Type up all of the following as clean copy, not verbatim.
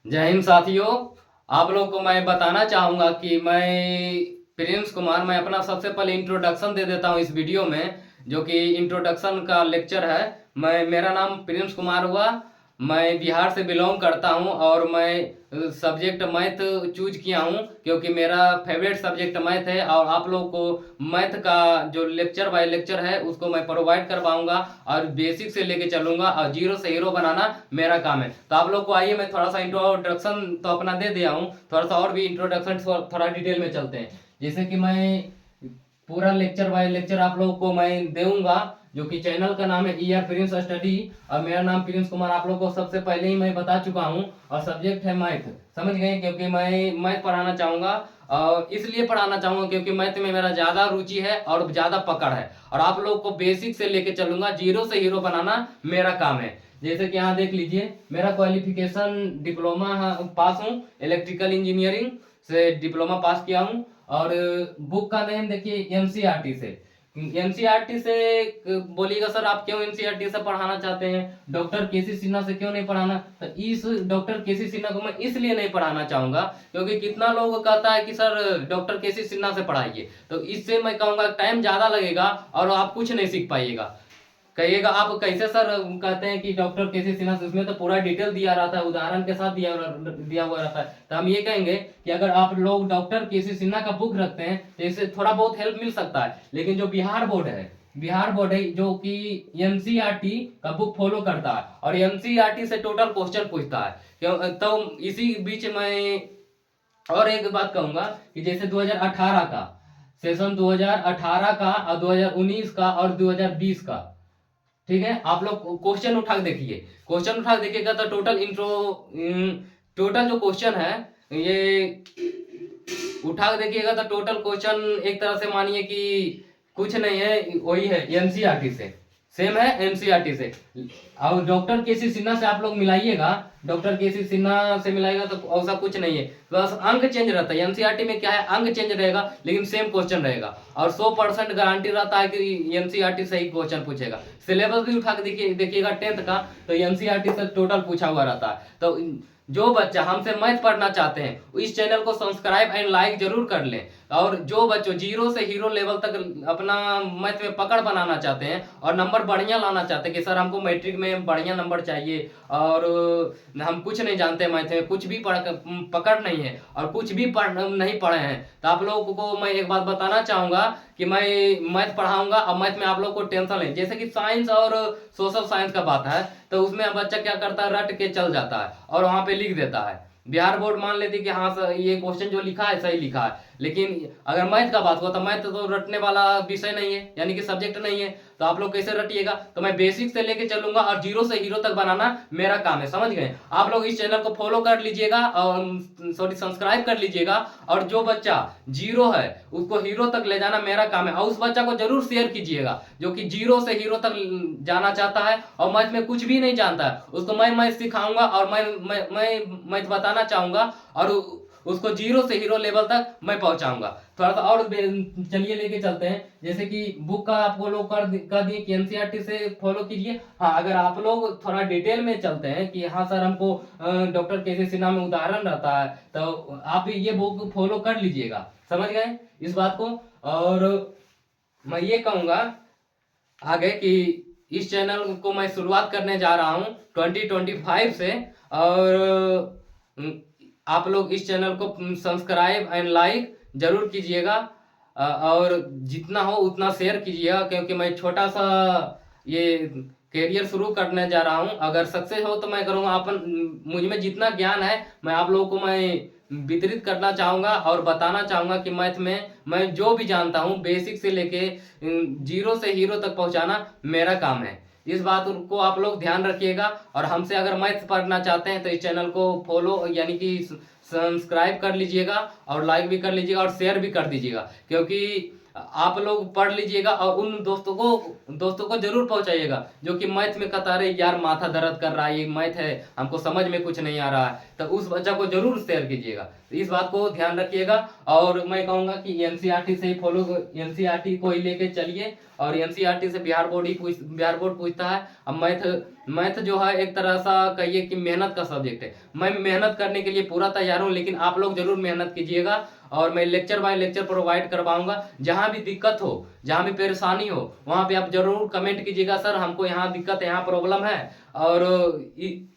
जय हिंद साथियों। आप लोग को मैं बताना चाहूँगा कि मैं प्रिंस कुमार, मैं अपना सबसे पहले इंट्रोडक्शन दे देता हूँ इस वीडियो में, जो कि इंट्रोडक्शन का लेक्चर है। मेरा नाम प्रिंस कुमार हुआ। मैं बिहार से बिलोंग करता हूँ और मैं सब्जेक्ट मैथ चूज किया हूँ क्योंकि मेरा फेवरेट सब्जेक्ट मैथ है। और आप लोग को मैथ का जो लेक्चर बाय लेक्चर है उसको मैं प्रोवाइड करवाऊंगा और बेसिक से लेके चलूंगा और जीरो से हीरो बनाना मेरा काम है। तो आप लोग को आइए, मैं थोड़ा सा इंट्रोडक्शन तो अपना दे दिया हूँ, थोड़ा सा और भी इंट्रोडक्शन थोड़ा डिटेल में चलते हैं। जैसे कि मैं पूरा लेक्चर बाय लेक्चर आप लोग को मैं दूंगा, जो कि चैनल का नाम है ER प्रिंस स्टडी और मेरा नाम प्रिंस कुमार आप लोग को सबसे पहले ही मैं बता चुका हूँ। और सब्जेक्ट है मैथ, समझ गए, क्योंकि मैं मैथ पढ़ाना चाहूँगा और इसलिए पढ़ाना चाहूँगा क्योंकि मैथ में मेरा ज़्यादा रुचि है और ज़्यादा पकड़ है। और आप लोग को बेसिक से लेके चलूंगा, जीरो से हीरो बनाना मेरा काम है। जैसे कि यहाँ देख लीजिए, मेरा क्वालिफिकेशन डिप्लोमा पास हूँ, इलेक्ट्रिकल इंजीनियरिंग से डिप्लोमा पास किया हूँ। और बुक का नेम देखिए एनसीईआरटी से। एनसीईआरटी से बोलिएगा सर आप क्यों एनसीईआरटी से पढ़ाना चाहते हैं, डॉक्टर केसी सिन्हा से क्यों नहीं पढ़ाना? तो इस डॉक्टर केसी सिन्हा को मैं इसलिए नहीं पढ़ाना चाहूंगा क्योंकि कितना लोग कहता है कि सर डॉक्टर केसी सिन्हा से पढ़ाइए, तो इससे मैं कहूंगा टाइम ज्यादा लगेगा और आप कुछ नहीं सीख पाइएगा। कहिएगा आप कैसे सर कहते हैं कि डॉक्टर केसी सिन्हा से, उसमें तो पूरा डिटेल दिया रहता है, उदाहरण के साथ दिया हुआ रहता है। तो हम ये कहेंगे कि अगर आप लोग डॉक्टर केसी सिन्हा का बुक रखते हैं तो इससे थोड़ा बहुत हेल्प मिल सकता है। लेकिन जो बिहार बोर्ड है जो कि एनसीईआरटी का बुक फॉलो करता है और एनसीईआरटी से टोटल क्वेश्चन पूछता है तो इसी बीच में और एक बात कहूंगा कि जैसे 2018 का सेशन, 2018 का और 2019 का और 2020 का, ठीक है, आप लोग क्वेश्चन उठा के देखिए। क्वेश्चन उठा के देखिएगा तो टोटल जो क्वेश्चन है ये उठा के देखिएगा तो टोटल क्वेश्चन एक तरह से मानिए कि कुछ नहीं है, वही है एनसीईआरटी से, सेम है एनसीईआरटी से। और डॉक्टर केसी सिन्हा से आप लोग मिलाइएगा, डॉक्टर केसी सिन्हा से मिलाएगा तो ऐसा कुछ नहीं है, बस अंक चेंज रहता है। एनसीईआरटी में क्या है, अंक चेंज रहेगा लेकिन सेम क्वेश्चन रहेगा और 100% गारंटी रहता है कि एनसीईआरटी से ही क्वेश्चन पूछेगा। सिलेबस भी उठा के देखिएगा 10th का, तो एनसीईआरटी से टोटल पूछा हुआ रहता है। तो जो बच्चा हमसे मैथ पढ़ना चाहते हैं इस चैनल को सब्सक्राइब एंड लाइक जरूर कर लें। और जो बच्चों जीरो से हीरो लेवल तक अपना मैथ में पकड़ बनाना चाहते हैं और नंबर बढ़िया लाना चाहते हैं कि सर हमको मैट्रिक में बढ़िया नंबर चाहिए और हम कुछ नहीं जानते मैथ में, कुछ भी पकड़ नहीं है और कुछ भी नहीं पढ़े हैं, तो आप लोगों को मैं एक बात बताना चाहूंगा कि मैं मैथ पढ़ाऊंगा और मैथ में आप लोग को टेंशन नहीं। जैसे कि साइंस और सोशल साइंस का बात है तो उसमें बच्चा क्या करता है, रट के चल जाता है और वहां पे लिख देता है। बिहार बोर्ड मान लेती कि हाँ सर ये क्वेश्चन जो लिखा है सही लिखा है, लेकिन अगर मैथ का बात हो तो मैथ तो रटने वाला विषय नहीं है, यानी कि सब्जेक्ट नहीं है, तो आप लोग कैसे रटिएगा? तो मैं बेसिक से लेके चलूंगा और जीरो से हीरो तक बनाना मेरा काम है, समझ गए? आप लोग इस चैनल को फॉलो कर लीजिएगा और सॉरी सब्सक्राइब कर लीजिएगा। और जो बच्चा जीरो है उसको हीरो तक ले जाना मेरा काम है और उस बच्चा को जरूर शेयर कीजिएगा जो कि जीरो से हीरो तक जाना चाहता है और मैथ में कुछ भी नहीं जानता है, उसको मैं सिखाऊंगा और मैं बताना चाहूंगा और उसको जीरो से हीरो लेवल तक मैं पहुंचाऊंगा। थोड़ा सा और चलिए लेके चलते हैं। जैसे कि बुक का आपको लोग कर दिए कि एनसीईआरटी से फॉलो कीजिए। हाँ, अगर आप लोग थोड़ा डिटेल में चलते हैं कि हाँ सर हमको डॉक्टर केसी सिन्हा में उदाहरण रहता है तो आप ये बुक फॉलो कर लीजिएगा, समझ गए इस बात को? और मैं ये कहूंगा आगे कि इस चैनल को मैं शुरुआत करने जा रहा हूं 2025 से। और आप लोग इस चैनल को सब्सक्राइब एंड लाइक जरूर कीजिएगा और जितना हो उतना शेयर कीजिएगा क्योंकि मैं छोटा सा ये करियर शुरू करने जा रहा हूं। अगर सक्सेस हो तो मैं करूंगा अपन, मुझ में जितना ज्ञान है मैं आप लोगों को मैं वितरित करना चाहूंगा और बताना चाहूंगा कि मैथ में मैं जो भी जानता हूं बेसिक से लेके जीरो से हीरो तक पहुंचाना मेरा काम है। इस बात को आप लोग ध्यान रखिएगा और हमसे अगर मैथ पढ़ना चाहते हैं तो इस चैनल को फॉलो यानी कि सब्सक्राइब कर लीजिएगा और लाइक भी कर लीजिएगा और शेयर भी कर दीजिएगा क्योंकि आप लोग पढ़ लीजिएगा और उन दोस्तों को जरूर पहुंचाइएगा जो कि मैथ में कहता रहे यार माथा दर्द कर रहा है, ये मैथ है हमको समझ में कुछ नहीं आ रहा है, तो उस बच्चा को जरूर शेयर कीजिएगा। तो इस बात को ध्यान रखिएगा। और मैं कहूंगा कि एनसीईआरटी से ही फॉलो, एनसीईआरटी को ही लेके चलिए। और एनसीईआरटी से बिहार बोर्ड पूछता है। अब मैथ जो है एक तरह सा कहिए कि मेहनत का सब्जेक्ट है। मैं मेहनत करने के लिए पूरा तैयार हूँ, लेकिन आप लोग जरूर मेहनत कीजिएगा और मैं लेक्चर बाय लेक्चर प्रोवाइड करवाऊंगा। जहां भी दिक्कत हो, जहां भी परेशानी हो, वहां पे आप जरूर कमेंट कीजिएगा सर हमको यहाँ दिक्कत है, यहाँ प्रॉब्लम है, और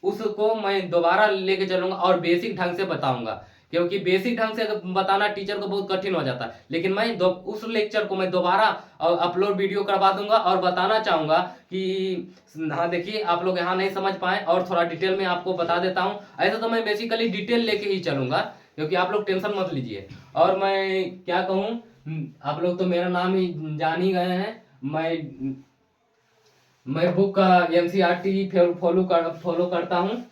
उसको मैं दोबारा लेके चलूंगा और बेसिक ढंग से बताऊंगा। क्योंकि बेसिक ढंग से बताना टीचर को बहुत कठिन हो जाता है, लेकिन मैं उस लेक्चर को मैं दोबारा अपलोड वीडियो करवा दूंगा और बताना चाहूंगा कि हाँ देखिए आप लोग यहाँ नहीं समझ पाए और थोड़ा डिटेल में आपको बता देता हूँ। ऐसा तो मैं बेसिकली डिटेल लेके ही चलूंगा, क्योंकि आप लोग टेंशन मत लीजिए। और मैं क्या कहूँ, आप लोग तो मेरा नाम ही जान ही गए हैं। मैं बुक का एनसीईआरटी फॉलो करता हूँ।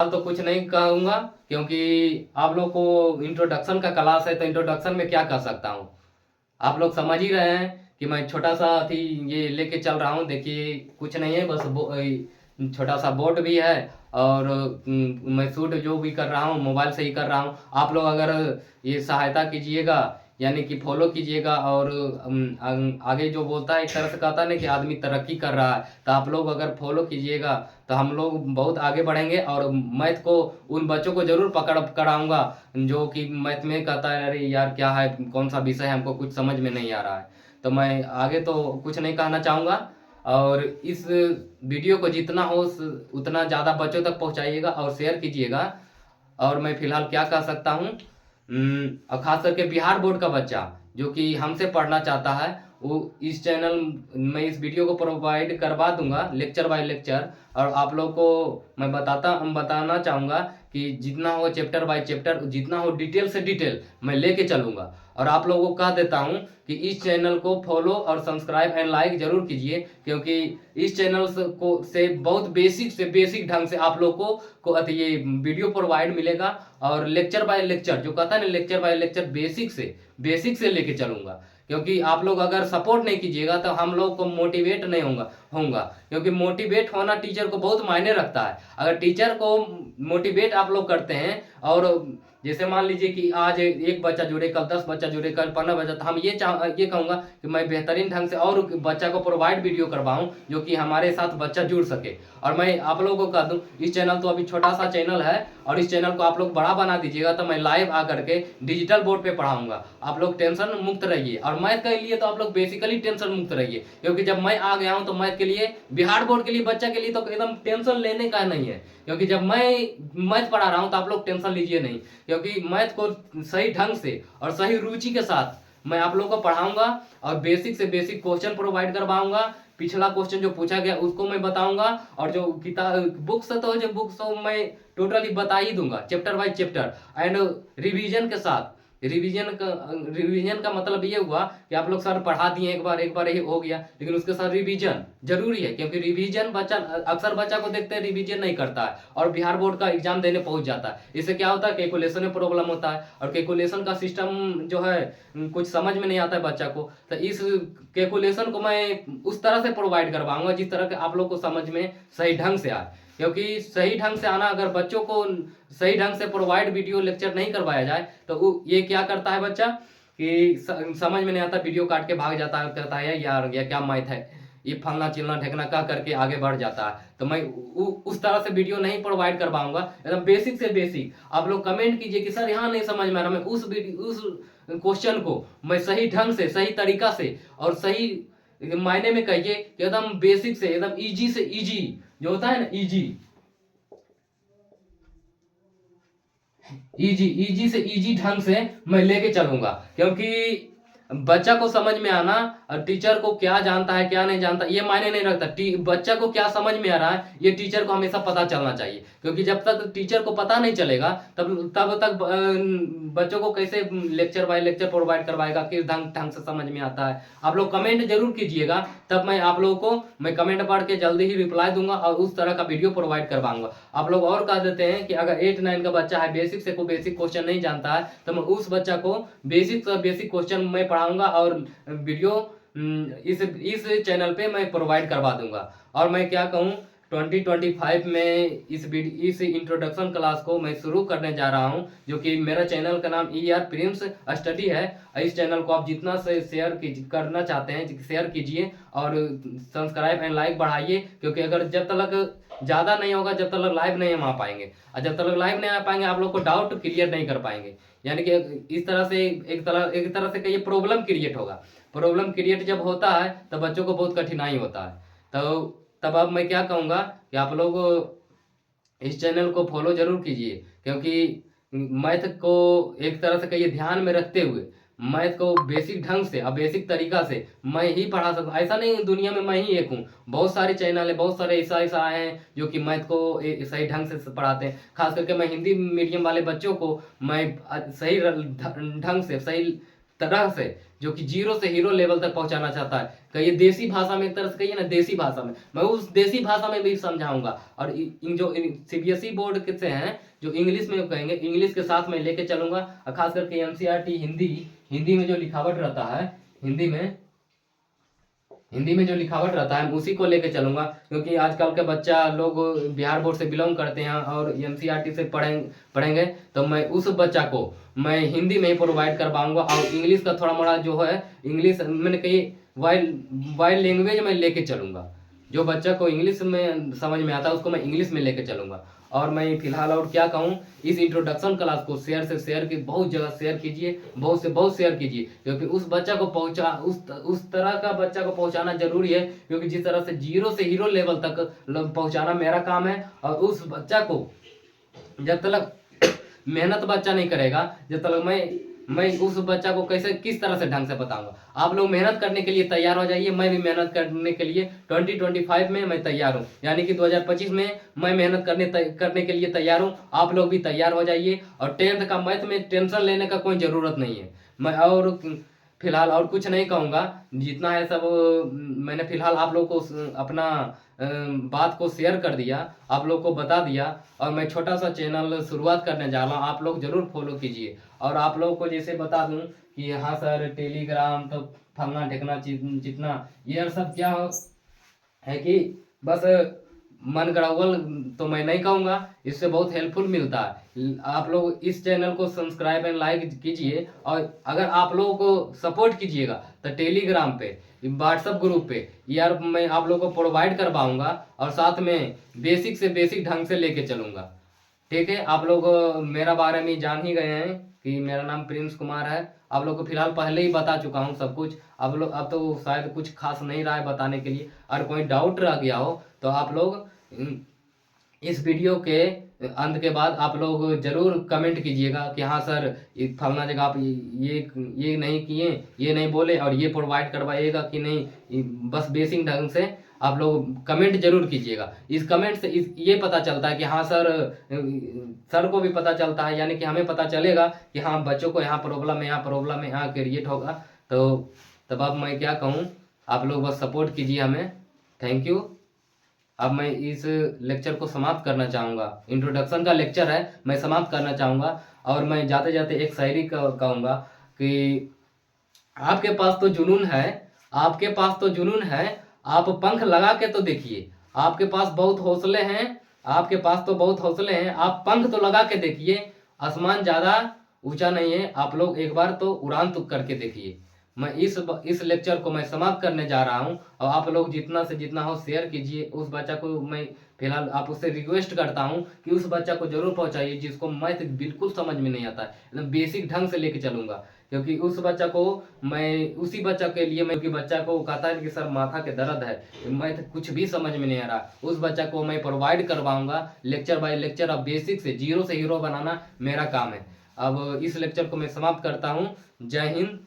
तो कुछ नहीं कहूँगा, क्योंकि आप लोग को इंट्रोडक्शन का क्लास है, तो इंट्रोडक्शन में क्या कर सकता हूँ। आप लोग समझ ही रहे हैं कि मैं छोटा सा थी ये लेके चल रहा हूँ। देखिए कुछ नहीं है, बस छोटा सा बोर्ड भी है और मैं शूट जो भी कर रहा हूँ मोबाइल से ही कर रहा हूँ। आप लोग अगर ये सहायता कीजिएगा, यानी कि फॉलो कीजिएगा। और आगे जो बोलता है एक तरह से कहता है ना कि आदमी तरक्की कर रहा है, तो आप लोग अगर फॉलो कीजिएगा तो हम लोग बहुत आगे बढ़ेंगे। और मैथ को उन बच्चों को जरूर पकड़ कराऊंगा जो कि मैथ में कहता है अरे यार क्या है, कौन सा विषय है, हमको कुछ समझ में नहीं आ रहा है। तो मैं आगे तो कुछ नहीं कहना चाहूँगा। और इस वीडियो को जितना हो उतना ज़्यादा बच्चों तक पहुँचाइएगा और शेयर कीजिएगा। और मैं फिलहाल क्या कह सकता हूँ, और खास करके बिहार बोर्ड का बच्चा जो कि हमसे पढ़ना चाहता है, वो इस चैनल में इस वीडियो को प्रोवाइड करवा दूंगा लेक्चर बाय लेक्चर। और आप लोग को मैं बताना चाहूँगा कि जितना हो चैप्टर बाय चैप्टर, जितना हो डिटेल से डिटेल मैं लेके चलूँगा। और आप लोगों को कह देता हूँ कि इस चैनल को फॉलो और सब्सक्राइब एंड लाइक जरूर कीजिए, क्योंकि इस चैनल से बहुत बेसिक ढंग से आप लोग को ये वीडियो प्रोवाइड मिलेगा। और लेक्चर बाय लेक्चर जो कहता है ना, लेक्चर बाय लेक्चर बेसिक से लेके चलूंगा। क्योंकि आप लोग अगर सपोर्ट नहीं कीजिएगा तो हम लोग को मोटिवेट नहीं होगा, क्योंकि मोटिवेट होना टीचर को बहुत मायने रखता है। अगर टीचर को मोटिवेट आप लोग करते हैं, और जैसे मान लीजिए कि आज एक बच्चा जुड़े, कल 10 बच्चा जुड़े, कल 15 बच्चा, तो हम ये कहूँगा कि मैं बेहतरीन ढंग से और बच्चा को प्रोवाइड वीडियो करवाऊँ जो कि हमारे साथ बच्चा जुड़ सके। और मैं आप लोगों को कह दूँ, इस चैनल तो अभी छोटा सा चैनल है, और इस चैनल को आप लोग बड़ा बना दीजिएगा तो मैं लाइव आकर के डिजिटल बोर्ड पे पढ़ाऊंगा। आप लोग टेंशन मुक्त रहिए। और मैथ के लिए तो आप लोग बेसिकली टेंशन मुक्त रहिए, क्योंकि जब मैं आ गया हूँ तो मैथ के लिए, बिहार बोर्ड के लिए बच्चा के लिए तो एकदम टेंशन लेने का नहीं है। क्योंकि जब मैं मैथ पढ़ा रहा हूँ तो आप लोग टेंशन लीजिए नहीं, क्योंकि मैथ को सही ढंग से और सही रुचि के साथ मैं आप लोगों को पढ़ाऊंगा। और बेसिक से बेसिक क्वेश्चन प्रोवाइड करवाऊंगा। पिछला क्वेश्चन जो पूछा गया उसको मैं बताऊंगा। और जो किताब बुक्स तो मैं टोटली बता ही दूंगा chapter by chapter and revision के साथ। रिवीजन का मतलब ये हुआ कि आप लोग सर पढ़ा दिए एक बार ही हो गया, लेकिन उसके साथ रिवीजन जरूरी है। क्योंकि रिवीजन अक्सर बच्चा को देखते हैं रिवीजन नहीं करता है और बिहार बोर्ड का एग्जाम देने पहुंच जाता है। इससे क्या होता है, कैलकुलेशन में प्रॉब्लम होता है, और कैलकुलेशन का सिस्टम जो है कुछ समझ में नहीं आता है बच्चा को। तो इस कैलकुलेशन को मैं उस तरह से प्रोवाइड करवाऊंगा जिस तरह के आप लोग को समझ में सही ढंग से आए। क्योंकि सही ढंग से आना, अगर बच्चों को सही ढंग से प्रोवाइड वीडियो लेक्चर नहीं करवाया जाए तो ये क्या करता है बच्चा कि समझ में नहीं आता, वीडियो काट के भाग जाता है, कहता है यार ये क्या मैथ है, ये फलना चिलना ढेकना कह करके आगे बढ़ जाता है। तो मैं उस तरह से वीडियो नहीं प्रोवाइड करवाऊंगा, एकदम बेसिक से बेसिक। आप लोग कमेंट कीजिए कि सर यहाँ नहीं समझ में आ रहा, मैं उस क्वेश्चन को मैं सही ढंग से, सही तरीका से और सही मायने में कहिए कि एकदम बेसिक से एकदम इजी से इजी जो होता है ना, इजी से इजी ढंग से मैं लेके चलूंगा। क्योंकि बच्चा को समझ में आना और टीचर को क्या जानता है क्या नहीं जानता ये मायने नहीं रखता। बच्चा को क्या समझ में आ रहा है ये टीचर को हमेशा पता चलना चाहिए। क्योंकि जब तक टीचर को पता नहीं चलेगा तब तक बच्चों को कैसे लेक्चर बाय लेक्चर प्रोवाइड करवाएगा, किस ढंग से समझ में आता है। आप लोग कमेंट जरूर कीजिएगा, तब मैं आप लोगों को मैं कमेंट पढ़ के जल्दी ही रिप्लाई दूंगा और उस तरह का वीडियो प्रोवाइड करवाऊंगा। आप लोग और कह देते हैं कि अगर 8-9 का बच्चा है बेसिक से कोई बेसिक क्वेश्चन नहीं जानता है तो मैं उस बच्चा को बेसिक क्वेश्चन मैं पढ़ाऊंगा और वीडियो इस चैनल पे मैं प्रोवाइड करवा दूंगा। और मैं क्या कहूँ, 2025 में इस इंट्रोडक्शन क्लास को मैं शुरू करने जा रहा हूं, जो कि मेरा चैनल का नाम ER प्रिंस स्टडी है। इस चैनल को आप जितना से शेयर करना चाहते हैं शेयर कीजिए और सब्सक्राइब एंड लाइक बढ़ाइए, क्योंकि अगर जब तक ज़्यादा नहीं होगा, जब तक लाइव नहीं हम आ पाएंगे, और जब तक लाइव नहीं आ पाएंगे आप लोग को डाउट क्लियर नहीं कर पाएंगे। यानी कि इस तरह से एक तरह से कहीं प्रॉब्लम क्रिएट होगा। प्रॉब्लम क्रिएट जब होता है तब बच्चों को बहुत कठिनाई होता है। तो तब अब मैं क्या कहूँगा कि आप लोग इस चैनल को फॉलो जरूर कीजिए, क्योंकि मैथ को एक तरह से कहिए ध्यान में रखते हुए मैथ को बेसिक ढंग से और बेसिक तरीका से मैं ही पढ़ा सकता। ऐसा नहीं दुनिया में मैं ही एक हूँ, बहुत सारे चैनल है, बहुत सारे ऐसा आए हैं जो कि मैथ को सही ढंग से पढ़ाते हैं। खास करके मैं हिंदी मीडियम वाले बच्चों को मैं सही ढंग से सही तरह से, जो कि जीरो से हीरो लेवल तक पहुंचाना चाहता है, कहिए देसी भाषा में, एक तरह से कहिए ना देसी भाषा में, मैं उस देसी भाषा में भी समझाऊंगा। और जो CBSE बोर्ड के से हैं जो इंग्लिश में कहेंगे, इंग्लिश के साथ मैं लेके चलूंगा। और खास करके NCERT हिंदी में जो लिखावट रहता है, हिंदी में जो लिखावट रहता है उसी को लेके चलूंगा, क्योंकि आजकल के बच्चा लोग बिहार बोर्ड से बिलोंग करते हैं और NCERT से पढ़ेंगे तो मैं उस बच्चा को मैं हिंदी में ही प्रोवाइड कर पाऊंगा। और इंग्लिश का थोड़ा मोड़ा जो है, इंग्लिश मैंने कही वाइल्ड लैंग्वेज में लेके चलूंगा। जो बच्चा को इंग्लिश में समझ में आता है उसको मैं इंग्लिश में लेके चलूंगा। और मैं फिलहाल और क्या कहूँ, इस इंट्रोडक्शन क्लास को शेयर से शेयर की बहुत जगह शेयर कीजिए, बहुत से बहुत शेयर कीजिए, क्योंकि उस बच्चा को उस तरह का बच्चा को पहुंचाना जरूरी है, क्योंकि जिस तरह से जीरो से हीरो लेवल तक पहुंचाना मेरा काम है। और उस बच्चा को जब तक मेहनत बच्चा नहीं करेगा, जब तक मैं उस बच्चा को कैसे किस तरह से ढंग से बताऊंगा। आप लोग मेहनत करने के लिए तैयार हो जाइए, मैं भी मेहनत करने के लिए 2025 में मैं तैयार हूं, यानी कि 2025 में मैं मेहनत करने के लिए तैयार हूं। आप लोग भी तैयार हो जाइए। और 10th का मैथ में टेंशन लेने का कोई ज़रूरत नहीं है। मैं और फिलहाल और कुछ नहीं कहूँगा, जितना है सब मैंने फिलहाल आप लोग को अपना बात को शेयर कर दिया, आप लोग को बता दिया। और मैं छोटा सा चैनल शुरुआत करने जा रहा हूँ, आप लोग जरूर फॉलो कीजिए। और आप लोग को जैसे बता दूं कि हाँ सर टेलीग्राम तो फलना ढेकना जितना ये सब क्या है कि बस मन गढ़ावल तो मैं नहीं कहूँगा, इससे बहुत हेल्पफुल मिलता है। आप लोग इस चैनल को सब्सक्राइब एंड लाइक कीजिए। और अगर आप लोगों को सपोर्ट कीजिएगा तो टेलीग्राम पे, व्हाट्सएप ग्रुप पे यार मैं आप लोगों को प्रोवाइड करवाऊंगा, और साथ में बेसिक से बेसिक ढंग से लेके चलूँगा। ठीक है, आप लोग मेरा बारे में जान ही गए हैं कि मेरा नाम प्रिंस कुमार है। आप लोग को फिलहाल पहले ही बता चुका हूँ सब कुछ। अब तो शायद कुछ खास नहीं रहा है बताने के लिए। और कोई डाउट रह गया हो तो आप लोग इस वीडियो के अंत के बाद आप लोग जरूर कमेंट कीजिएगा कि हाँ सर फलना जगह आप ये नहीं किए, ये नहीं बोले, और ये प्रोवाइड करवाइएगा कि नहीं। बस बेसिक ढंग से आप लोग कमेंट जरूर कीजिएगा। इस कमेंट से ये पता चलता है कि हाँ सर को भी पता चलता है, यानी कि हमें पता चलेगा कि हाँ बच्चों को यहाँ प्रॉब्लम है, यहाँ प्रॉब्लम है, यहाँ क्रिएट होगा। तो तब अब मैं क्या कहूँ, आप लोग बस सपोर्ट कीजिए हमें। Thank you. अब मैं इस लेक्चर को समाप्त करना चाहूँगा। इंट्रोडक्शन का लेक्चर है, मैं समाप्त करना चाहूँगा। और मैं जाते जाते एक शायरी कहूँगा कि आपके पास तो जुनून है, आपके पास तो जुनून है, आप पंख लगा के तो देखिए। आपके पास बहुत हौसले हैं, आपके पास तो बहुत हौसले हैं, आप पंख तो लगा के देखिए। आसमान ज़्यादा ऊंचा नहीं है, आप लोग एक बार तो उड़ान तो करके देखिए। मैं इस लेक्चर को मैं समाप्त करने जा रहा हूं। और आप लोग जितना से जितना हो शेयर कीजिए। उस बच्चा को मैं फिलहाल आप उससे रिक्वेस्ट करता हूं कि उस बच्चा को जरूर पहुंचाइए जिसको मैथ बिल्कुल समझ में नहीं आता है, मतलब बेसिक ढंग से लेके चलूंगा। क्योंकि उस बच्चा को मैं उसी बच्चा के लिए मैं, क्योंकि बच्चा को कहता है कि सर माथा के दर्द है, मैथ कुछ भी समझ में नहीं आ रहा, उस बच्चा को मैं प्रोवाइड करवाऊंगा लेक्चर बाय लेक्चर। अब बेसिक से जीरो से हीरो बनाना मेरा काम है। अब इस लेक्चर को मैं समाप्त करता हूँ। जय हिंद,